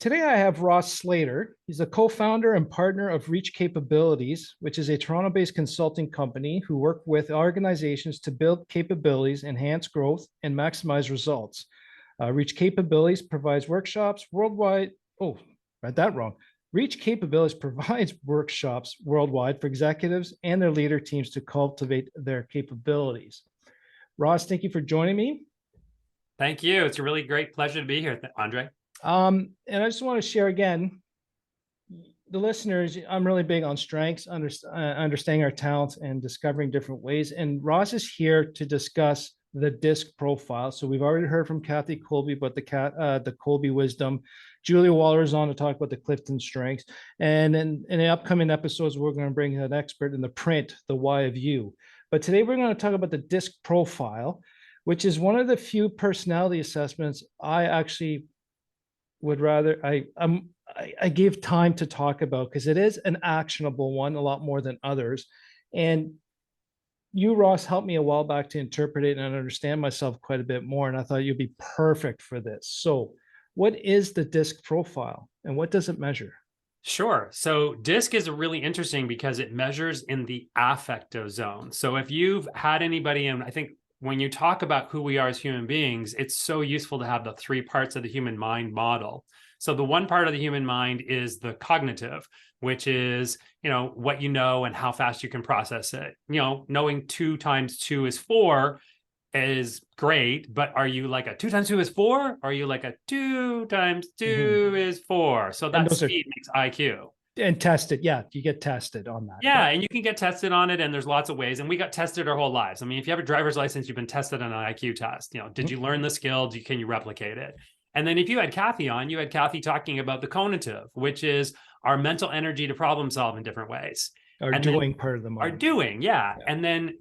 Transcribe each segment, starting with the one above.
Today, I have Ross Slater. He's a co founder and partner of Reach Capabilities, which is a Toronto based consulting company who work with organizations to build capabilities, enhance growth, and maximize results. Reach Capabilities provides workshops worldwide. Oh, read that wrong. Reach Capabilities provides workshops worldwide for executives and their leader teams to cultivate their capabilities. Ross, thank you for joining me. Thank you. It's a really great pleasure to be here, Andre. And I just want to share again, the listeners, I'm really big on strengths, understanding our talents and discovering different ways. And Ross is here to discuss the disc profile. So we've already heard from Kathy Colby about the Colby wisdom. Julia Waller is on to talk about the Clifton strengths. And in the upcoming episodes, we're going to bring an expert in the print, the why of you. But today we're going to talk about the disc profile, which is one of the few personality assessments I actually would rather I give time to talk about, because it is an actionable one, a lot more than others. And you, Ross, helped me a while back to interpret it and understand myself quite a bit more. And I thought you'd be perfect for this. So, what is the disc profile and what does it measure? Sure. So DISC is really interesting because it measures in the affective zone. So if you've had anybody, and I think when you talk about who we are as human beings, it's so useful to have the three parts of the human mind model. So the one part of the human mind is the cognitive, which is, what you know and how fast you can process it. Knowing 2 times 2 is 4 is great, but are you like a 2 times 2 is 4? Or are you like a 2 times 2 is 4? So And that those are speed makes IQ. and tested. Yeah, you get tested on that. Yeah, and you can get tested on it, and there's lots of ways. And we got tested our whole lives. I mean, if you have a driver's license, you've been tested on an IQ test. Did you learn the skill? Can you replicate it? And then if you had Kathy on, you had Kathy talking about the cognitive, which is our mental energy to problem solve in different ways. Our doing part of the mind. Our doing, yeah. And then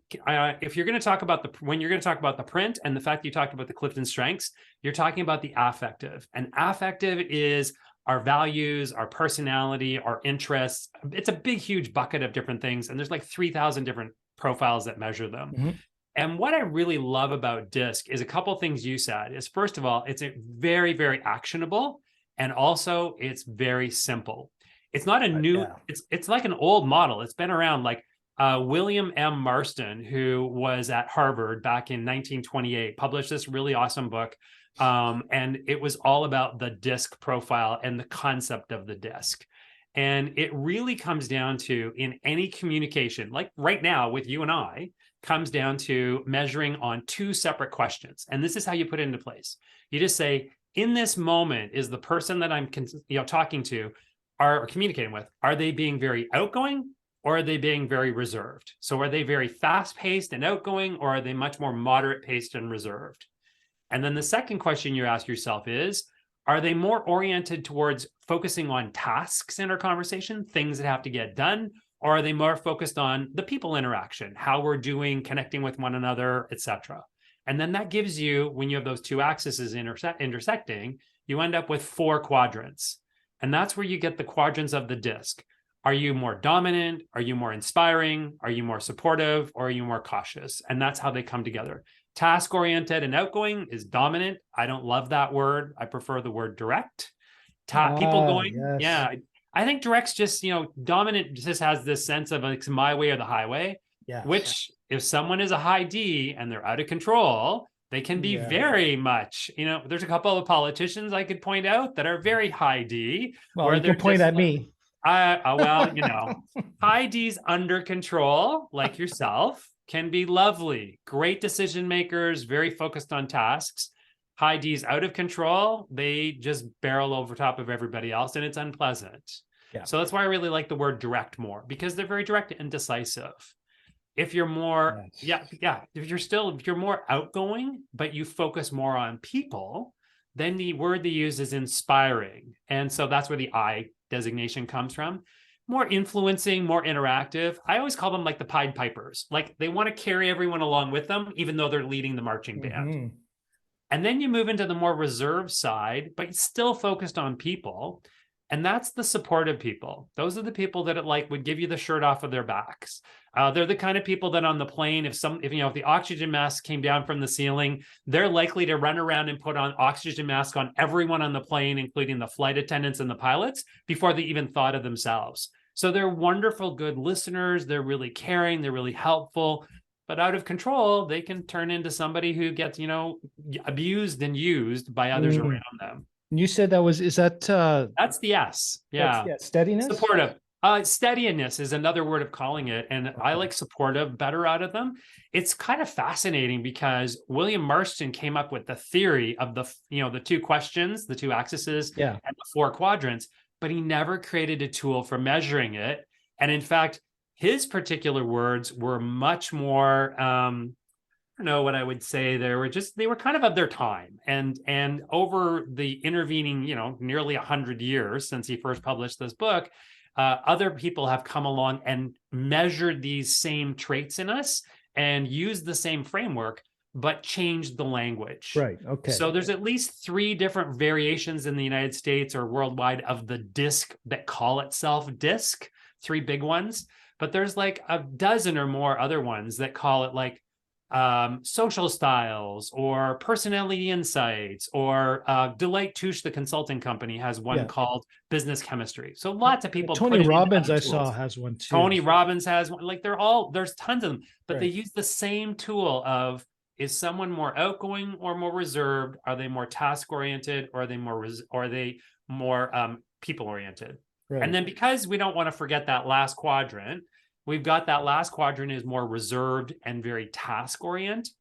if you're going to talk about when you're going to talk about the print and the fact you talked about the Clifton strengths, you're talking about the affective. And affective is our values, our personality, our interests. It's a big, huge bucket of different things. And there's like 3,000 different profiles that measure them. Mm-hmm. And what I really love about DISC is a couple of things you said is, first of all, it's a very, very actionable. And also it's very simple. It's not a new, it's like an old model. It's been around, like William M. Marston, who was at Harvard back in 1928, published this really awesome book. And it was all about the DISC profile and the concept of the DISC. And it really comes down to, in any communication, like right now with you and I, comes down to measuring on 2 separate questions. And this is how you put it into place. You just say, in this moment, is the person that I'm talking to or communicating with, are they being very outgoing or are they being very reserved? So are they very fast-paced and outgoing, or are they much more moderate-paced and reserved? And then the second question you ask yourself is, are they more oriented towards focusing on tasks in our conversation, things that have to get done, or are they more focused on the people interaction, how we're doing, connecting with one another, etc.? And then that gives you, when you have those 2 axes intersecting, you end up with 4 quadrants. And that's where you get the quadrants of the DISC. Are you more dominant? Are you more inspiring? Are you more supportive? Or are you more cautious? And that's how they come together. Task-oriented and outgoing is dominant. I don't love that word. I prefer the word direct. People going, yes. Yeah. I think direct's just, dominant just has this sense of it's my way or the highway, yes. Which if someone is a high D and they're out of control, they can be very much, there's a couple of politicians I could point out that are very high D. Well, you can point at me. High D's under control, like yourself, can be lovely. Great decision makers, very focused on tasks. High D's out of control, they just barrel over top of everybody else, and it's unpleasant. Yeah. So that's why I really like the word direct more, because they're very direct and decisive. If you're more, if you're more outgoing, but you focus more on people, then the word they use is inspiring. And so that's where the I designation comes from. More influencing, more interactive. I always call them like the Pied Pipers. Like they want to carry everyone along with them, even though they're leading the marching band. Mm-hmm. And then you move into the more reserved side, but still focused on people. And that's the supportive people. Those are the people that would give you the shirt off of their backs. They're the kind of people that on the plane, if the oxygen mask came down from the ceiling, they're likely to run around and put on oxygen mask on everyone on the plane, including the flight attendants and the pilots, before they even thought of themselves. So they're wonderful, good listeners. They're really caring. They're really helpful. But out of control, they can turn into somebody who gets, abused and used by others around them. You said That's the S. Yeah. Steadiness. Supportive. Steadiness is another word of calling it. And I like supportive better out of them. It's kind of fascinating because William Marston came up with the theory of the two questions, the two axes, and the 4 quadrants, but he never created a tool for measuring it. And in fact, his particular words were much more, I don't know what I would say. They were kind of their time. And over the intervening, nearly 100 years since he first published this book, other people have come along and measured these same traits in us and used the same framework, but changed the language. Right. Okay. So there's at least 3 different variations in the United States or worldwide of the DISC that call itself DISC, 3 big ones. But there's like a dozen or more other ones that call it social styles or personality insights, or Deloitte Touche, the consulting company, has one called business chemistry. So lots of people. Tony Robbins, I saw, has one too. Tony Robbins has one. There's tons of them, but they use the same tool of, is someone more outgoing or more reserved? Are they more task oriented, or are they more people oriented? Right. And then, because we don't want to forget that last quadrant, we've got that last quadrant is more reserved and very task oriented.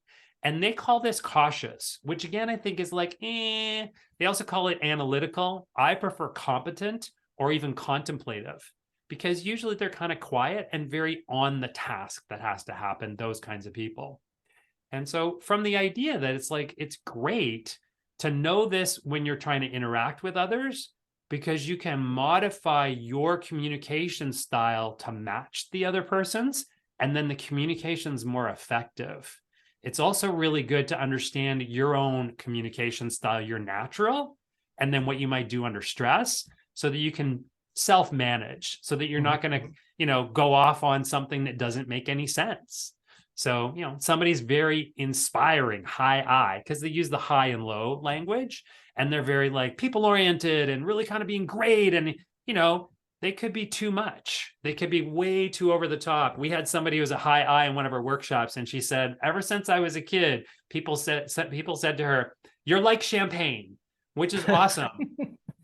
And they call this cautious, which again, I think is They also call it analytical. I prefer competent or even contemplative, because usually they're kind of quiet and very on the task that has to happen, those kinds of people. And so from the idea that it's great to know this when you're trying to interact with others, because you can modify your communication style to match the other person's, and then the communication's more effective. It's also really good to understand your own communication style, your natural, and then what you might do under stress, so that you can self-manage, so that you're not going to, go off on something that doesn't make any sense. So, somebody's very inspiring, high I, because they use the high and low language, and they're very people oriented and really kind of being great. And, they could be too much. They could be way too over the top. We had somebody who was a high I in one of our workshops, and she said, ever since I was a kid, people said to her, "You're like champagne," which is awesome.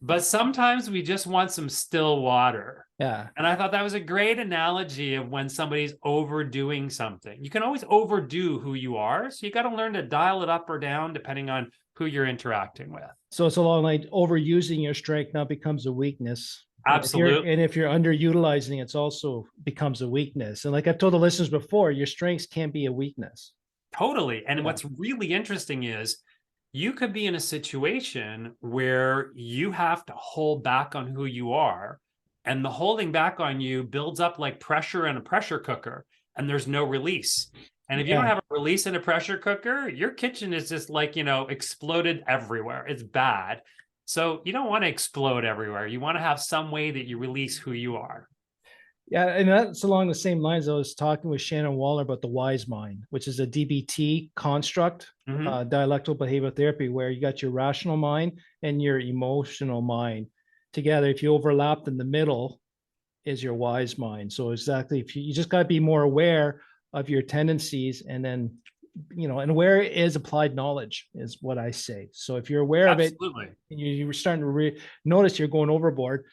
But sometimes we just want some still water. Yeah. And I thought that was a great analogy of when somebody's overdoing something. You can always overdo who you are. So you got to learn to dial it up or down depending on who you're interacting with. So it's along overusing your strength now becomes a weakness. Absolutely. And if you're underutilizing, it's also becomes a weakness. And like I've told the listeners before, your strengths can be a weakness. Totally. And what's really interesting is, you could be in a situation where you have to hold back on who you are, and the holding back on you builds up like pressure in a pressure cooker, and there's no release. And if you don't have a release in a pressure cooker, your kitchen is just exploded everywhere. It's bad. So you don't want to explode everywhere. You want to have some way that you release who you are. Yeah, and that's along the same lines. I was talking with Shannon Waller about the wise mind, which is a DBT construct, dialectical behavioral therapy, where you got your rational mind and your emotional mind together. If you overlap in the middle, is your wise mind. So exactly, if you just got to be more aware of your tendencies, and then and where is applied knowledge is what I say. So if you're aware of it, and you're starting to notice you're going overboard,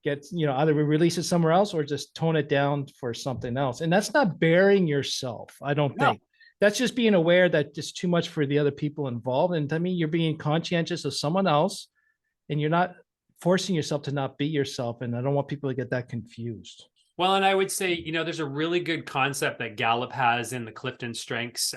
either release it somewhere else or just tone it down for something else. And that's not burying yourself, I don't think. That's just being aware that it's too much for the other people involved. And to me, you're being conscientious of someone else, and you're not forcing yourself to not be yourself. And I don't want people to get that confused. Well, and I would say, there's a really good concept that Gallup has in the Clifton Strengths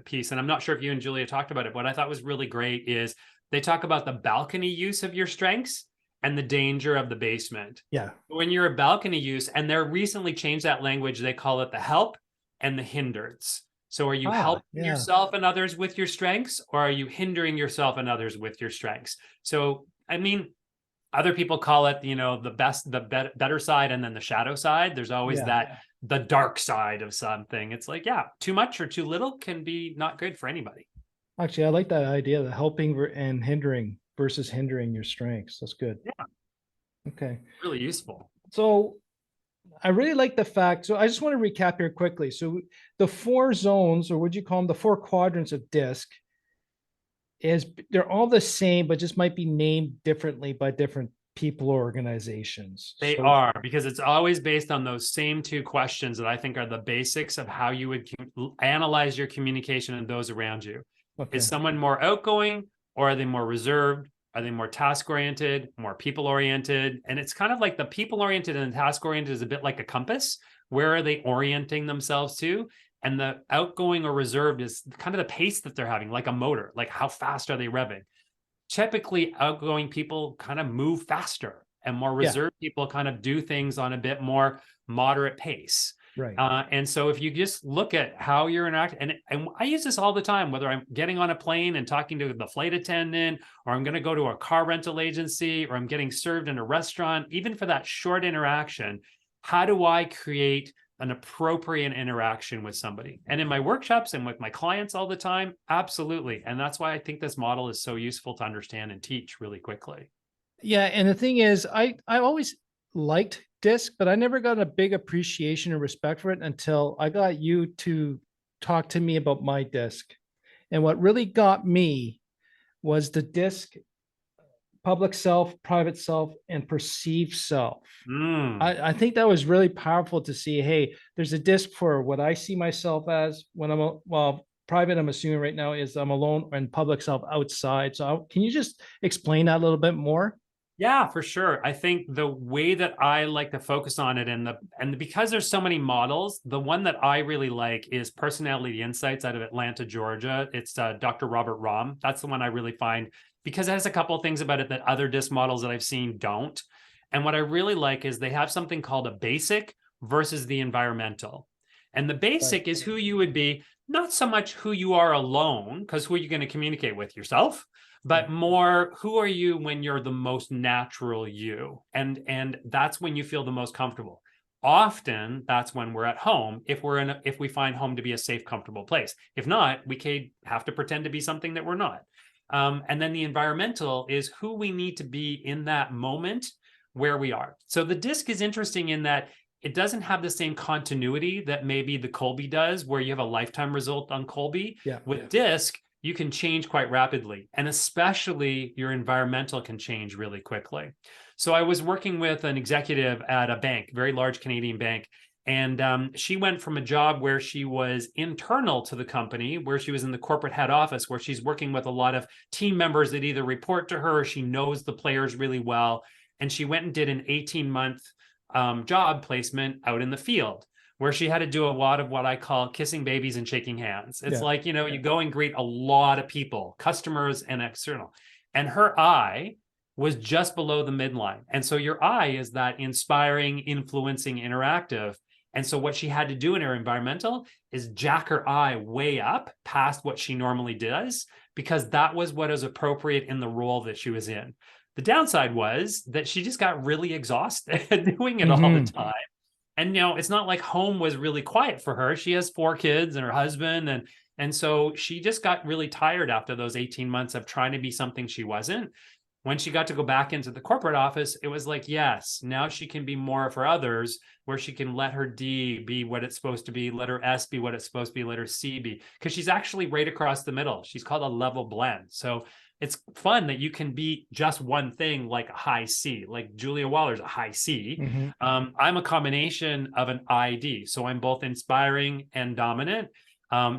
piece. And I'm not sure if you and Julia talked about it. What I thought was really great is they talk about the balcony use of your strengths and the danger of the basement. Yeah. When you're a balcony use, and they're recently changed that language, they call it the help and the hindrance. So are you helping yourself and others with your strengths, or are you hindering yourself and others with your strengths? So, I mean, Other people call it, the better side and then the shadow side. There's always the dark side of something. It's like, yeah, too much or too little can be not good for anybody. Actually, I like that idea, the helping and hindering versus hindering your strengths. That's good. Yeah, Okay. really useful. So I really like the fact. So I just want to recap here quickly. So the four zones, or would you call them the four quadrants of DISC, is they're all the same, but just might be named differently by different people or organizations. They are, because it's always based on those same two questions that I think are the basics of how you would analyze your communication and those around you. Okay. Is someone more outgoing, or are they more reserved? Are they more task-oriented, more people-oriented? And it's kind of like the people-oriented and the task-oriented is a bit like a compass. Where are they orienting themselves to? And the outgoing or reserved is kind of the pace that they're having, like a motor, like how fast are they revving? Typically, outgoing people kind of move faster, and more reserved people kind of do things on a bit more moderate pace. Right. And so if you just look at how you're interacting, and I use this all the time, whether I'm getting on a plane and talking to the flight attendant, or I'm going to go to a car rental agency, or I'm getting served in a restaurant, even for that short interaction, how do I create an appropriate interaction with somebody? And in my workshops and with my clients all the time, absolutely. And that's why I think this model is so useful to understand and teach really quickly. Yeah. And the thing is, I always liked DISC, but I never got a big appreciation and respect for it until I got you to talk to me about my DISC. And what really got me was the DISC: public self, private self, and perceived self. I think that was really powerful to see, hey, there's a DISC for what I see myself as when private, I'm assuming right now, is I'm alone, and public self outside. So can you just explain that a little bit more? Yeah, for sure. I think the way that I like to focus on it, and because there's so many models, the one that I really like is Personality Insights out of Atlanta, Georgia. It's Dr. Robert Rahm. That's the one I really find, because it has a couple of things about it that other DISC models that I've seen don't. And what I really like is they have something called a basic versus the environmental. And the basic is who you would be, not so much who you are alone, because who are you going to communicate with? Yourself? But more, who are you when you're the most natural you? And that's when you feel the most comfortable. Often that's when we're at home, if we find home to be a safe, comfortable place. If not, we have to pretend to be something that we're not. And then the environmental is who we need to be in that moment where we are. So the DISC is interesting in that it doesn't have the same continuity that maybe the Kolbe does, where you have a lifetime result on Kolbe. With DISC, you can change quite rapidly, and especially your environmental can change really quickly. So I was working with an executive at a bank, very large Canadian bank, and she went from a job where she was internal to the company, where she was in the corporate head office, where she's working with a lot of team members that either report to her or she knows the players really well. And she went and did an 18-month job placement out in the field, where she had to do a lot of what I call kissing babies and shaking hands. It's like, you go and greet a lot of people, customers and external. And her eye was just below the midline. And so your eye is that inspiring, influencing, interactive. And so what she had to do in her environmental is jack her eye way up past what she normally does, because that was what is appropriate in the role that she was in. The downside was that she just got really exhausted doing it all the time. And, it's not like home was really quiet for her. She has 4 kids and her husband. And so she just got really tired after those 18 months of trying to be something she wasn't. When she got to go back into the corporate office, it was like, yes, now she can be more for others, where she can let her D be what it's supposed to be, let her S be what it's supposed to be, let her C be, because she's actually right across the middle. She's called a level blend. So it's fun that you can be just one thing, like a high C, like Julia Waller's a high C. I'm a combination of an ID. So I'm both inspiring and dominant.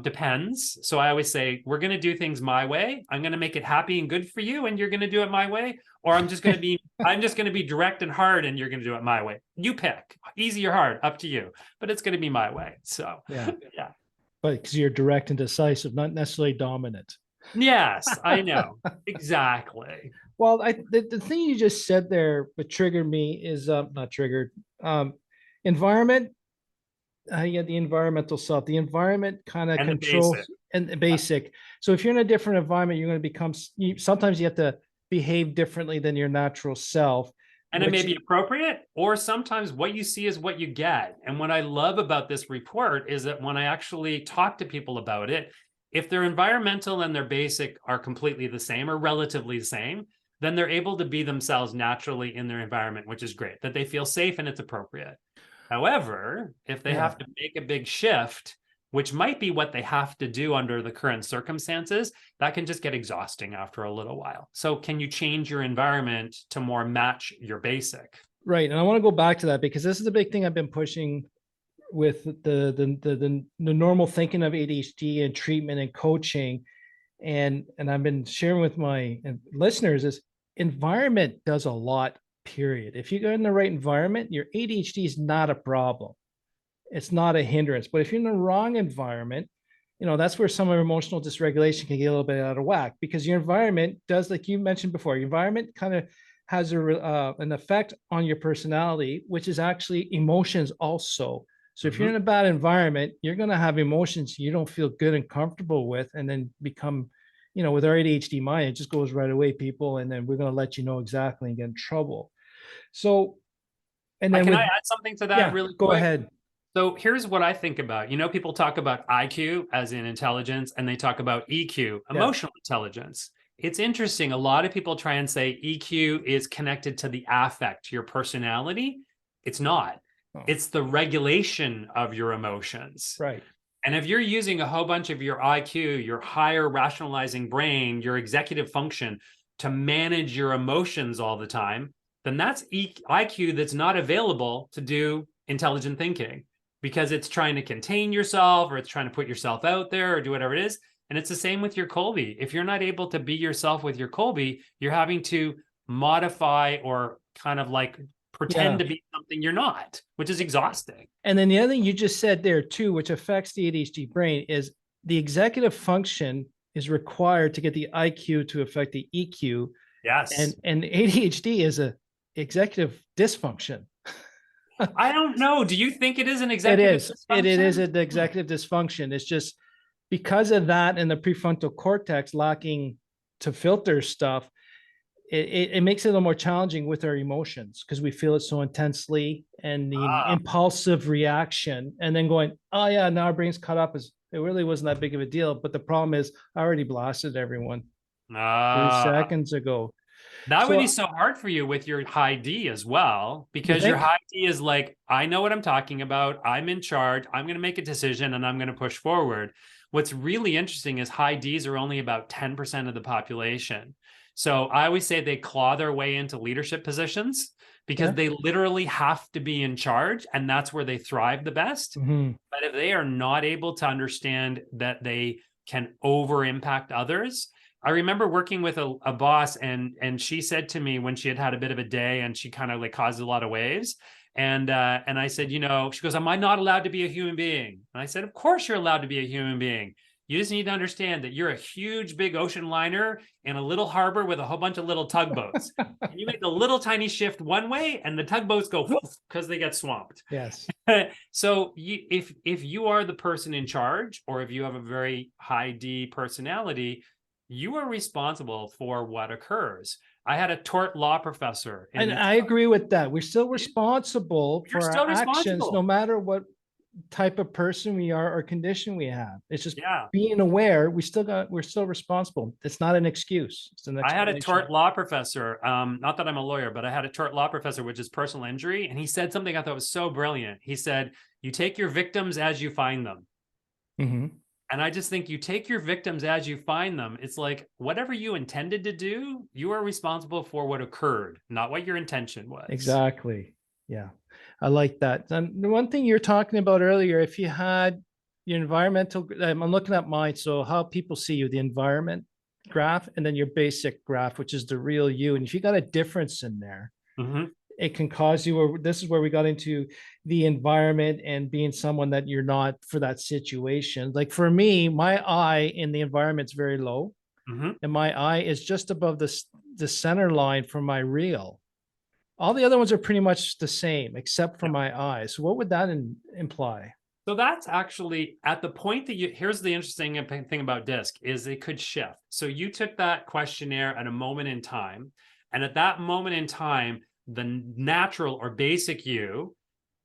Depends. So I always say, we're going to do things my way. I'm going to make it happy and good for you, and you're going to do it my way. Or I'm just going to be direct and hard, and you're going to do it my way. You pick, easy or hard, up to you, but it's going to be my way. So yeah. But because you're direct and decisive, not necessarily dominant. Yes, I know. Exactly. Well, the thing you just said there, but triggered me is not triggered. Environment. The environmental self. The environment kind of controls the basic. So if you're in a different environment, you're going to become. Sometimes you have to behave differently than your natural self. And it may which- be appropriate, or sometimes what you see is what you get. And what I love about this report is that when I actually talk to people about it, if their environmental and their basic are completely the same or relatively the same, then they're able to be themselves naturally in their environment, which is great, that they feel safe and it's appropriate. However, if they have to make a big shift, which might be what they have to do under the current circumstances, that can just get exhausting after a little while. So can you change your environment to more match your basic? Right. And I want to go back to that because this is the big thing I've been pushing with the normal thinking of ADHD and treatment and coaching. And I've been sharing with my listeners is environment does a lot, period. If you go in the right environment, your ADHD is not a problem. It's not a hindrance. But if you're in the wrong environment, that's where some of emotional dysregulation can get a little bit out of whack because your environment does, like you mentioned before, your environment kind of has an effect on your personality, which is actually emotions also. So if you're in a bad environment, you're going to have emotions you don't feel good and comfortable with, and then become, with our ADHD mind, it just goes right away, people, and then we're going to let you know exactly and get in trouble. So, and then can I add something to that really quick? Go ahead. So here's what I think about. People talk about IQ as in intelligence, and they talk about EQ, emotional intelligence. It's interesting. A lot of people try and say EQ is connected to the affect, your personality. It's not. Oh. It's the regulation of your emotions. Right. And if you're using a whole bunch of your IQ, your higher rationalizing brain, your executive function to manage your emotions all the time, then that's IQ that's not available to do intelligent thinking because it's trying to contain yourself or it's trying to put yourself out there or do whatever it is. And it's the same with your Colby. If you're not able to be yourself with your Colby, you're having to modify or kind of like pretend to be something you're not, which is exhausting. And then the other thing you just said there too, which affects the ADHD brain, is the executive function is required to get the IQ to affect the EQ. Yes. And ADHD is a executive dysfunction. I don't know. Do you think it is an executive dysfunction? It is an executive dysfunction. It's just because of that and the prefrontal cortex lacking to filter stuff, it makes it a little more challenging with our emotions because we feel it so intensely and the impulsive reaction and then going, oh yeah, now our brain's caught up as it really wasn't that big of a deal. But the problem is I already blasted everyone 2 seconds ago. That would be so hard for you with your high D as well, because your high D is like, I know what I'm talking about. I'm in charge. I'm going to make a decision and I'm going to push forward. What's really interesting is high Ds are only about 10% of the population. So I always say they claw their way into leadership positions because they literally have to be in charge and that's where they thrive the best. But if they are not able to understand that they can over impact others, I remember working with a boss and she said to me when she had a bit of a day and she kind of like caused a lot of waves. And I said, she goes, am I not allowed to be a human being? And I said, of course you're allowed to be a human being. You just need to understand that you're a huge, big ocean liner in a little harbor with a whole bunch of little tugboats. And you make a little tiny shift one way and the tugboats go because they get swamped. Yes. So if you are the person in charge or if you have a very high D personality, you are responsible for what occurs. I had a tort law professor. And I agree with that. We're still responsible for our actions, no matter what type of person we are or condition we have. It's just being aware. We're still responsible. It's not an excuse. It's an I had a tort law professor. Not that I'm a lawyer, but I had a tort law professor, which is personal injury. And he said something I thought was so brilliant. He said, you take your victims as you find them. And I just think you take your victims as you find them. It's like whatever you intended to do, you are responsible for what occurred, not what your intention was. Exactly. Yeah. I like that. And the one thing you're talking about earlier, if you had your environmental, I'm looking at mine. So how people see you, the environment graph, and then your basic graph, which is the real you. And if you got a difference in there, it can cause you, or this is where we got into the environment and being someone that you're not for that situation. Like for me, my eye in the environment's very low. And my eye is just above the center line for my real. All the other ones are pretty much the same, except for my eye. So what would that imply? So that's actually at the point that here's the interesting thing about DISC is it could shift. So you took that questionnaire at a moment in time, and at that moment in time, the natural or basic you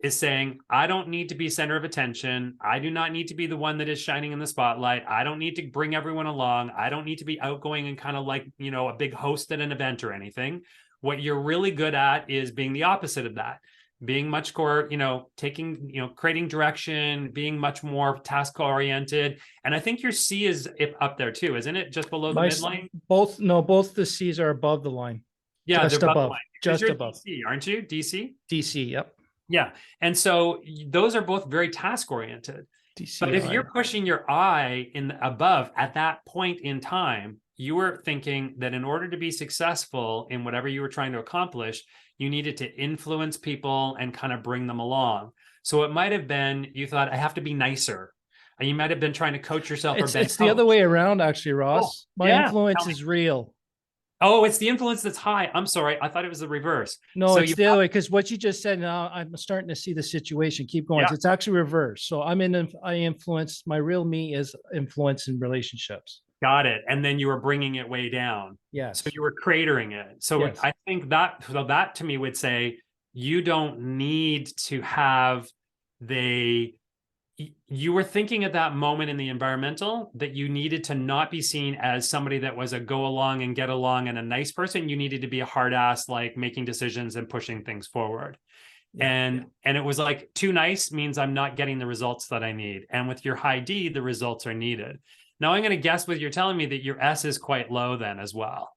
is saying, I don't need to be center of attention. I do not need to be the one that is shining in the spotlight. I don't need to bring everyone along. I don't need to be outgoing and kind of like, a big host at an event or anything. What you're really good at is being the opposite of that, being much more, taking, creating direction, being much more task oriented. And I think your C is up there too, isn't it? Just below the midline? Both the C's are above the line. Yeah, just they're above, just you're above. DC, aren't you? DC? DC, yep. Yeah. And so those are both very task oriented. DC, but if you're pushing your I in above at that point in time, you were thinking that in order to be successful in whatever you were trying to accomplish, you needed to influence people and kind of bring them along. So it might have been, you thought, I have to be nicer. And you might have been trying to coach yourself. It's the other way around, actually, Ross. My influence is real. Oh, it's the influence that's high. I'm sorry. I thought it was the reverse. No, so it's the other way, because what you just said, now I'm starting to see the situation. Keep going. Yeah. It's actually reverse. So I influence, my real me is influence in relationships. Got it. And then you were bringing it way down. Yes. So you were cratering it. So yes. I think that to me would say you don't need to have you were thinking at that moment in the environmental that you needed to not be seen as somebody that was a go along and get along and a nice person. You needed to be a hard ass, like making decisions and pushing things forward. Yeah, and it was like too nice means I'm not getting the results that I need. And with your high D, the results are needed. Now I'm going to guess what you're telling me that your S is quite low then as well.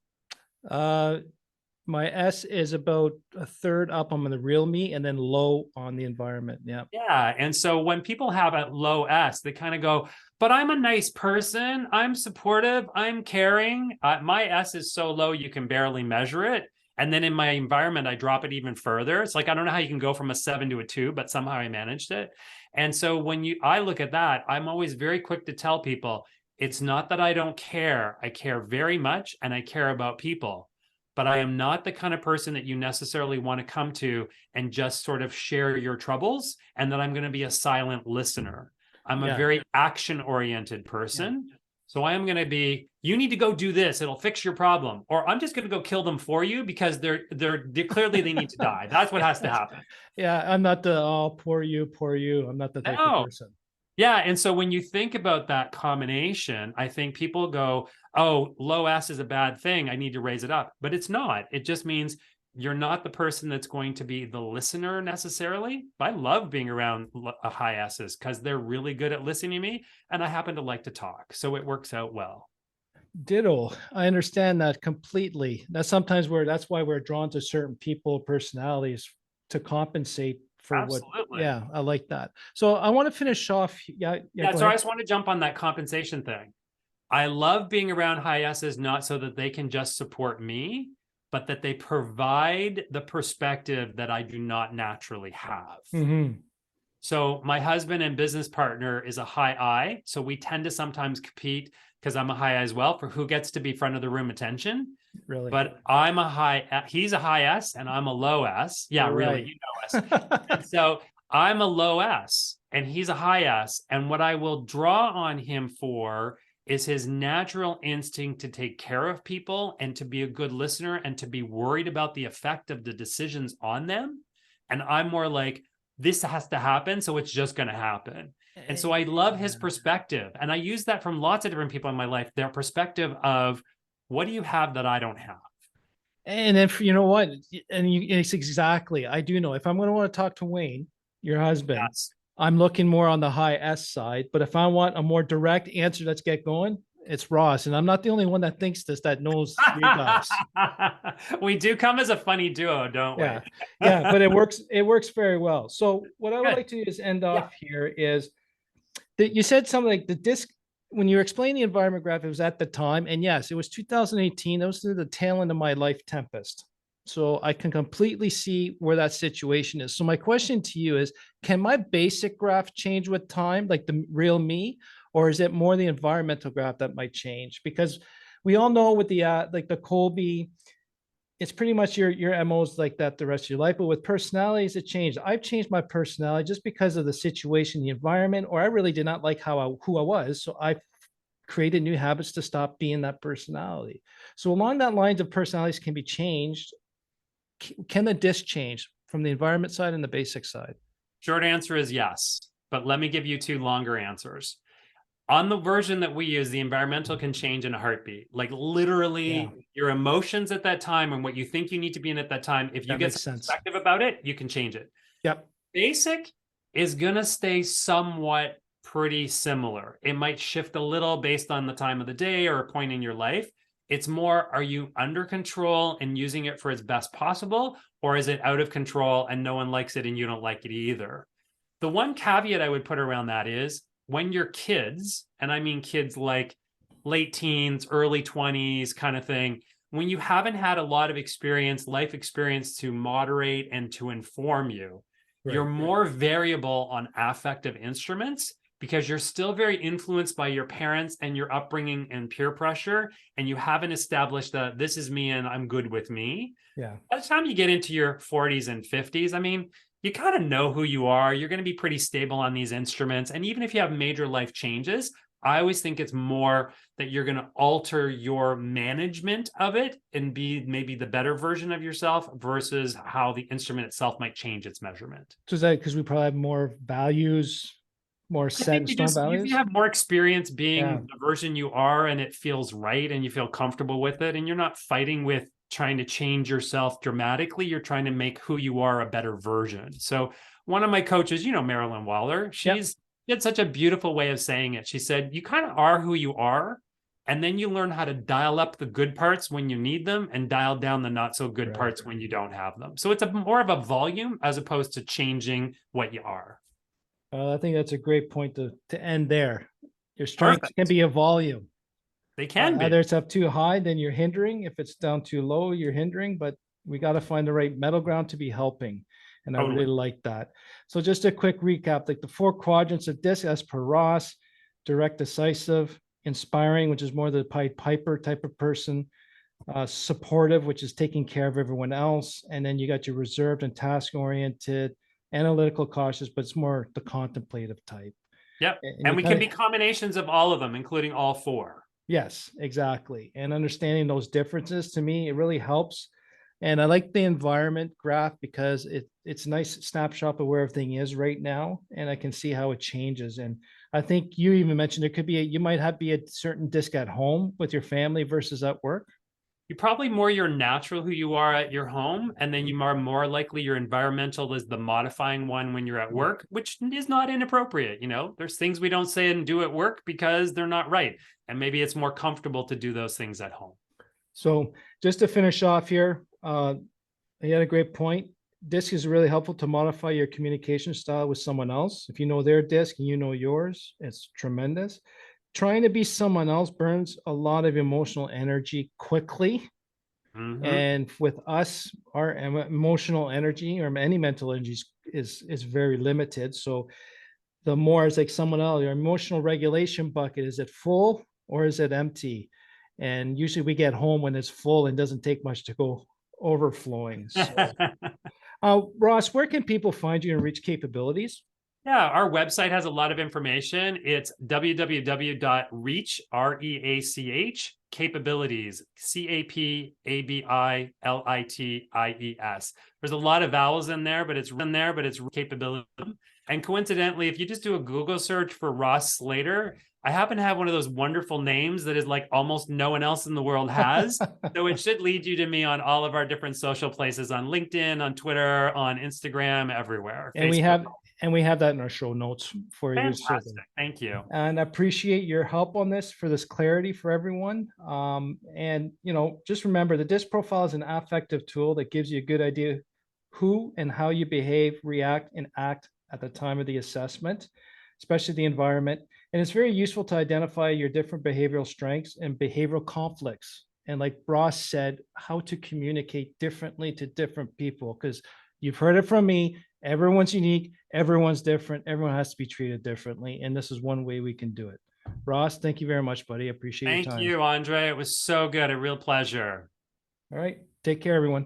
My S is about a third up on the real me and then low on the environment. Yeah. Yeah. And so when people have a low S, they kind of go, but I'm a nice person. I'm supportive. I'm caring. My S is so low, you can barely measure it. And then in my environment, I drop it even further. It's like, I don't know how you can go from a 7 to a 2, but somehow I managed it. And so when I look at that, I'm always very quick to tell people, it's not that I don't care. I care very much and I care about people. But I am not the kind of person that you necessarily want to come to and just sort of share your troubles, and that I'm going to be a silent listener. I'm a very action-oriented person. Yeah. So I am going to be, you need to go do this. It'll fix your problem. Or I'm just going to go kill them for you because they're clearly they need to die. That's what has to happen. Yeah, I'm not the, oh, poor you. I'm not the type of person. Yeah. And so when you think about that combination, I think people go, oh, low S is a bad thing. I need to raise it up. But it's not. It just means you're not the person that's going to be the listener necessarily. I love being around high S's because they're really good at listening to me. And I happen to like to talk. So it works out well. Ditto. I understand that completely. That's why we're drawn to certain people, personalities to compensate for Absolutely. I like that. So I want to finish off. So I just want to jump on that compensation thing. I love being around high S's, not so that they can just support me, but that they provide the perspective that I do not naturally have. Mm-hmm. So my husband and business partner is a high I. So we tend to sometimes compete because I'm a high I as well for who gets to be front of the room attention. Really? But he's a high S and I'm a low S. Yeah, really, you know us. And so I'm a low S and he's a high S. And what I will draw on him for is his natural instinct to take care of people and to be a good listener and to be worried about the effect of the decisions on them. And I'm more like, this has to happen, so it's just going to happen. And so I love his perspective. And I use that from lots of different people in my life, their perspective of, what do you have that I don't have? And if you know what, it's exactly, I do know if I'm going to want to talk to Wayne, your husband, yes, I'm looking more on the high S side. But if I want a more direct answer, let's get going, it's Ross. And I'm not the only one that thinks this, that knows you guys. We do come as a funny duo, don't we? Yeah, but it works very well. So what I would like to do is end off here is that you said something like the disc, when you were explaining the environment graph, it was at the time. And yes, it was 2018. That was the tail end of my life tempest. So I can completely see where that situation is. So my question to you is, can my basic graph change with time, like the real me, or is it more the environmental graph that might change? Because we all know with the like the Colby it's pretty much your MOs like that the rest of your life. But with personalities, it changed. I've changed my personality just because of the situation, the environment, or I really did not like who I was. So I created new habits to stop being that personality. So along that lines of personalities can be changed. Can the disc change from the environment side and the basic side? Short answer is yes, but let me give you two longer answers. On the version that we use, the environmental can change in a heartbeat. Like literally your emotions at that time and what you think you need to be in at that time. If you That get makes some sense. perspective about it, you can change it. Yep. Basic is going to stay somewhat pretty similar. It might shift a little based on the time of the day or a point in your life. It's more, are you under control and using it for its best possible? Or is it out of control and no one likes it and you don't like it either? The one caveat I would put around that is when you're kids, and I mean kids like late teens, early 20s kind of thing, when you haven't had a lot of experience, life experience to moderate and to inform you, you're more variable on affective instruments because you're still very influenced by your parents and your upbringing and peer pressure, and you haven't established that this is me and I'm good with me. Yeah. By the time you get into your 40s and 50s, I mean, you kind of know who you are. You're going to be pretty stable on these instruments. And even if you have major life changes, I always think it's more that you're going to alter your management of it and be maybe the better version of yourself versus how the instrument itself might change its measurement. So is that because we probably have more values, more I set think in you stone just you values? have more experience being Yeah. the version you are and it feels right and you feel comfortable with it and you're not fighting with trying to change yourself dramatically. You're trying to make who you are a better version. So one of my coaches, you know, Marilyn Waller, she had such a beautiful way of saying it. She said, you kind of are who you are. And then you learn how to dial up the good parts when you need them and dial down the not so good parts when you don't have them. So it's more of a volume as opposed to changing what you are. I think that's a great point to end there. Your strength can be a volume. They can be. Either it's up too high, then you're hindering. If it's down too low, you're hindering. But we got to find the right middle ground to be helping. And I really like that. So just a quick recap, like the 4 quadrants of disc as per Ross: direct, decisive; inspiring, which is more the Pied Piper type of person; supportive, which is taking care of everyone else; and then you got your reserved and task oriented; analytical, cautious, but it's more the contemplative type. Yep. And we can be combinations of all of them, including all 4. Yes, exactly. And understanding those differences, to me, it really helps. And I like the environment graph because it's a nice snapshot of where everything is right now. And I can see how it changes. And I think you even mentioned there could be you might be a certain disc at home with your family versus at work. You probably more your natural who you are at your home, and then you are more likely your environmental is the modifying one when you're at work, which is not inappropriate. You know, there's things we don't say and do at work because they're not right. And maybe it's more comfortable to do those things at home. So just to finish off here, you had a great point. Disc is really helpful to modify your communication style with someone else. If you know their disc and you know yours, it's tremendous. Trying to be someone else burns a lot of emotional energy quickly. And with us, our emotional energy or any mental energy is very limited. So the more is like someone else, your emotional regulation bucket, is it full or is it empty? And usually we get home when it's full and doesn't take much to go overflowing. So, Ross, where can people find you and reach capabilities? Yeah, our website has a lot of information. It's www.reach, R-E-A-C-H, capabilities, C-A-P-A-B-I-L-I-T-I-E-S. There's a lot of vowels in there, but it's capability. And coincidentally, if you just do a Google search for Ross Slater, I happen to have one of those wonderful names that is like almost no one else in the world has. So it should lead you to me on all of our different social places, on LinkedIn, on Twitter, on Instagram, everywhere. And Facebook. we have that in our show notes for you. Fantastic. Thank you. And I appreciate your help on this for this clarity for everyone. And just remember, the DISC profile is an affective tool that gives you a good idea who and how you behave, react, and act at the time of the assessment, especially the environment. And it's very useful to identify your different behavioral strengths and behavioral conflicts. And like Ross said, how to communicate differently to different people, because you've heard it from me. Everyone's unique. Everyone's different. Everyone has to be treated differently. And this is one way we can do it. Ross, thank you very much, buddy. I appreciate your time. Thank you, Andre. It was so good. A real pleasure. All right. Take care, everyone.